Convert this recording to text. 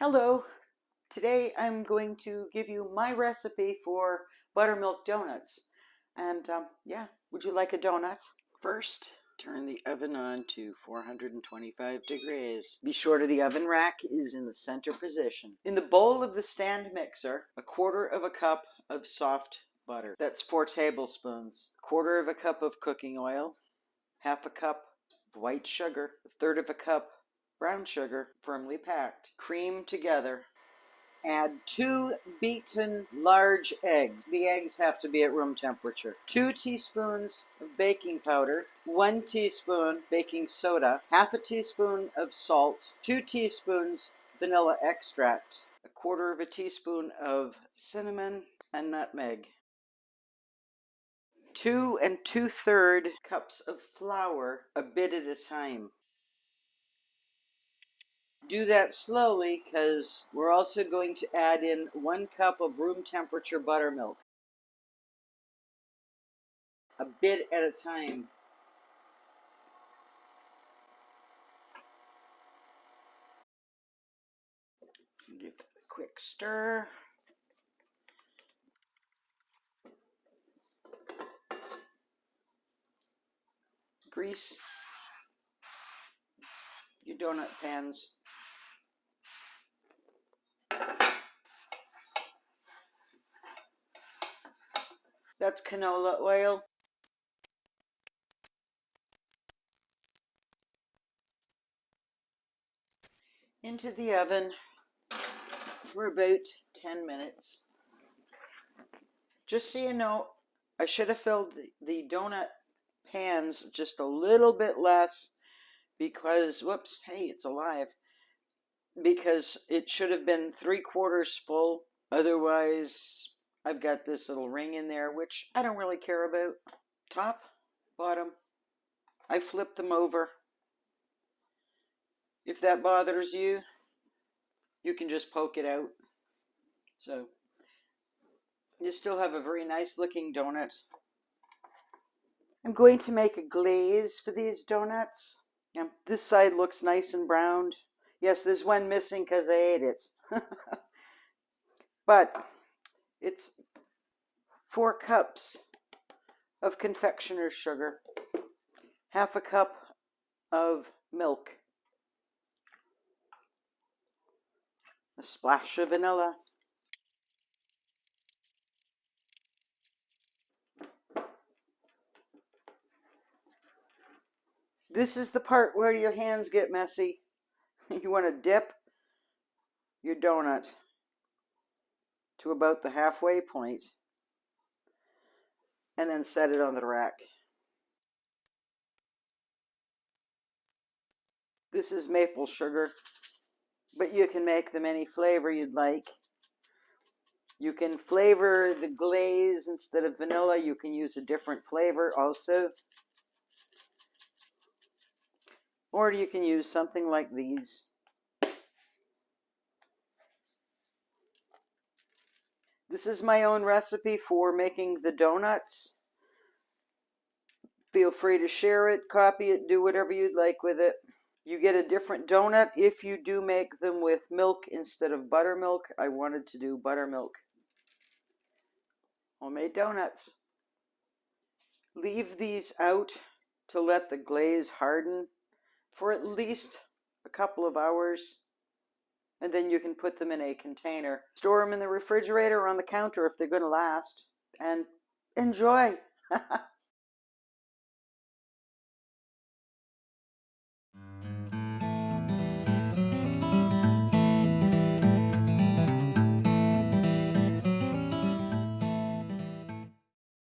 Hello, today I'm going to give you my recipe for buttermilk donuts. And yeah, would you like a donut? First, turn the oven on to 425 degrees. Be sure the oven rack is in the center position. In the bowl of the stand mixer, a quarter of a cup of soft butter. That's 4 tablespoons. A quarter of a cup of cooking oil. Half a cup of white sugar. A third of a cup brown sugar, firmly packed. Cream together. Add 2 beaten large eggs. The eggs have to be at room temperature. 2 teaspoons of baking powder, 1 teaspoon baking soda, half a teaspoon of salt, 2 teaspoons vanilla extract, a quarter of a teaspoon of cinnamon and nutmeg, 2 2/3 cups of flour, a bit at a time. Do that slowly because we're also going to add in 1 cup of room temperature buttermilk. A bit at a time. Give that a quick stir. Grease your donut pans. That's canola oil. Into the oven for about 10 minutes. Just so you know, I should have filled the donut pans just a little bit less because, whoops, hey, it's alive. Because it should have been 3/4 full. Otherwise, I've got this little ring in there, which I don't really care about. Top, bottom, I flip them over. If that bothers you, you can just poke it out. So you still have a very nice looking donut. I'm going to make a glaze for these donuts. Yeah, this side looks nice and browned. Yes, there's one missing because I ate it. But it's 4 cups of confectioner's sugar, half a cup of milk, a splash of vanilla, this is the part where your hands get messy. You want to dip your donut to about the halfway point and then set it on the rack. This is maple sugar, but you can make them any flavor you'd like. You can flavor the glaze instead of vanilla. You can use a different flavor also. Or you can use something like these. This is my own recipe for making the donuts. Feel free to share it, copy it, do whatever you'd like with it. You get a different donut if you do make them with milk instead of buttermilk. I wanted to do buttermilk. Homemade donuts. Leave these out to let the glaze harden for at least a couple of hours. And then you can put them in a container. Store them in the refrigerator or on the counter if they're going to last. And enjoy!